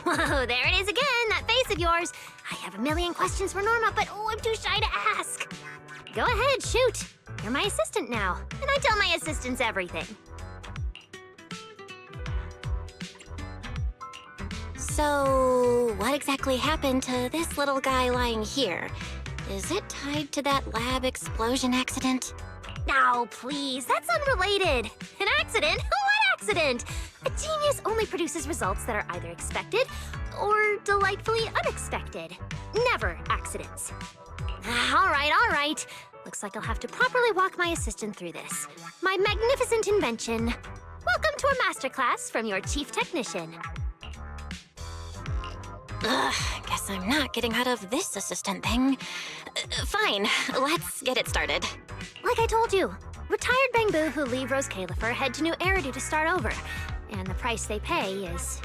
Whoa, there it is again, that face of yours. I have a million questions for Norma, but I'm too shy to ask. Go ahead, shoot. You're my assistant now, and I tell my assistants everything. So, what exactly happened to this little guy lying here? Is it tied to that lab explosion accident? Now, please, that's unrelated. An accident? What accident? A genius only produces results that are either expected or delightfully unexpected. Never accidents. All right. Looks like I'll have to properly walk my assistant through this. My magnificent invention. Welcome to a masterclass from your chief technician. Guess I'm not getting out of this assistant thing. Fine, let's get it started. Like I told you, retired Bangboo who leave Rose Califer head to New Eridu to start over. And the price they pay is...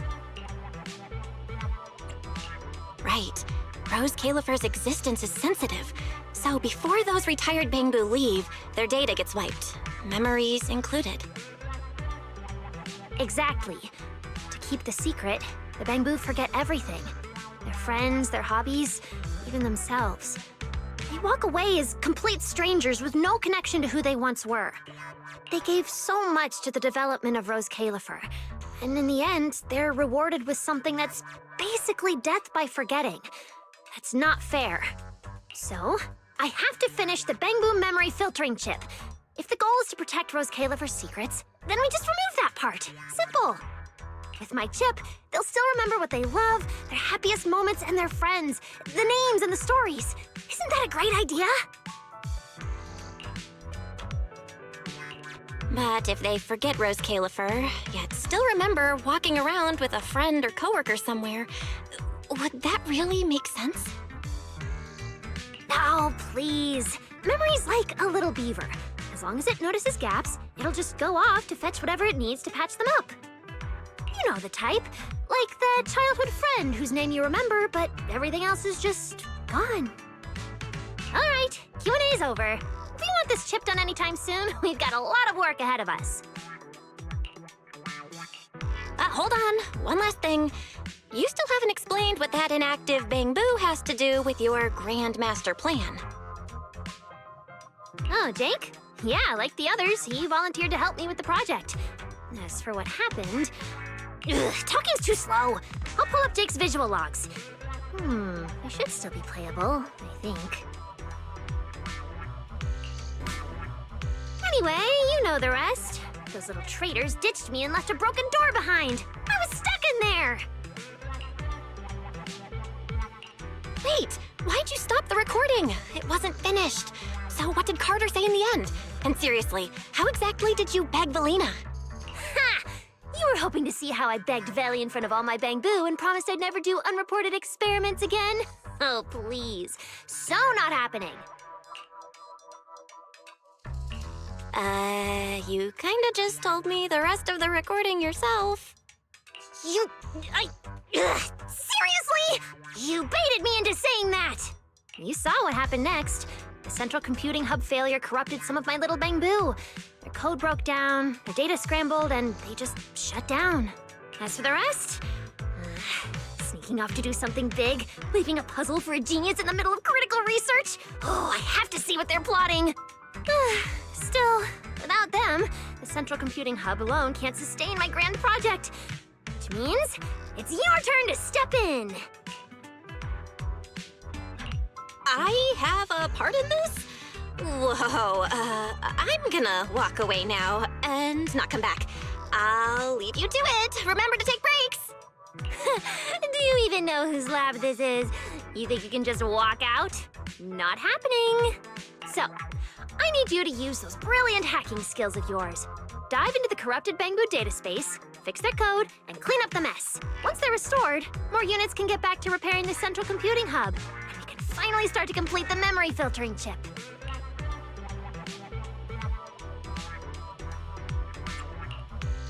Right. Rose Califer's existence is sensitive. So before those retired Bangboo leave, their data gets wiped. Memories included. Exactly. To keep the secret, the Bangboo forget everything. Their friends, their hobbies, even themselves. They walk away as complete strangers with no connection to who they once were. They gave so much to the development of Rose Califer, and in the end, they're rewarded with something that's basically death by forgetting. That's not fair. So, I have to finish the Bangboo memory filtering chip. If the goal is to protect Rose Califer's secrets, then we just remove that part. Simple. With my chip, they'll still remember what they love, their happiest moments, and their friends, the names and the stories. Isn't that a great idea? But if they forget Rose Califer, yet still remember walking around with a friend or coworker somewhere, would that really make sense? Oh, please. Memory's like a little beaver. As long as it notices gaps, it'll just go off to fetch whatever it needs to patch them up. You know the type. Like that childhood friend whose name you remember, but everything else is just gone. All right, Q&A's over. If you want this chip done anytime soon, we've got a lot of work ahead of us. Hold on, one last thing. You still haven't explained what that inactive Bangboo has to do with your grand master plan. Oh, Jake? Yeah, like the others, he volunteered to help me with the project. As for what happened... talking's too slow. I'll pull up Jake's visual logs. It should still be playable, I think. Anyway, you know the rest. Those little traitors ditched me and left a broken door behind. I was stuck in there! Wait, why'd you stop the recording? It wasn't finished. So what did Carter say in the end? And seriously, how exactly did you beg Valina? Ha! You were hoping to see how I begged Valley in front of all my Bangboo and promised I'd never do unreported experiments again? Oh, please. So not happening. You kinda just told me the rest of the recording yourself. Seriously? You baited me into saying that! You saw what happened next. The central computing hub failure corrupted some of my little Bangboo. Their code broke down, their data scrambled, and they just shut down. As for the rest, sneaking off to do something big, leaving a puzzle for a genius in the middle of critical research. Oh, I have to see what they're plotting. Still, without them, the central computing hub alone can't sustain my grand project. Which means it's your turn to step in. I have a part in this? Whoa, I'm gonna walk away now and not come back. I'll leave you to it. Remember to take breaks. Do you even know whose lab this is? You think you can just walk out? Not happening. So, I need you to use those brilliant hacking skills of yours. Dive into the corrupted Bangboo data space, fix their code, and clean up the mess. Once they're restored, more units can get back to repairing the central computing hub, and we can finally start to complete the memory filtering chip.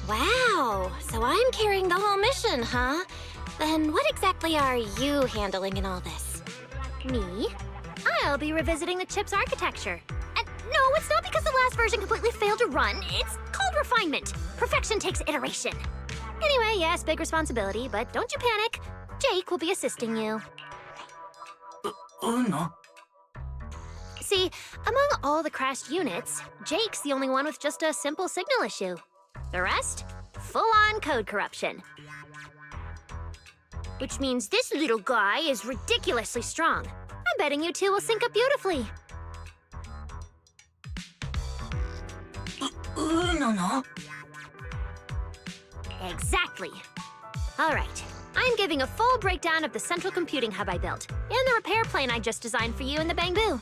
Wow, so I'm carrying the whole mission, huh? Then what exactly are you handling in all this? Me? I'll be revisiting the chip's architecture. And no, it's not because the last version completely failed to run. It's called refinement. Perfection takes iteration. Anyway, yes, big responsibility, but don't you panic. Jake will be assisting you. Uno? See, among all the crashed units, Jake's the only one with just a simple signal issue. The rest? Full-on code corruption. Which means this little guy is ridiculously strong. I'm betting you two will sync up beautifully. Uno no? Exactly. All right. I'm giving a full breakdown of the central computing hub I built, and the repair plane I just designed for you in the Bangboo.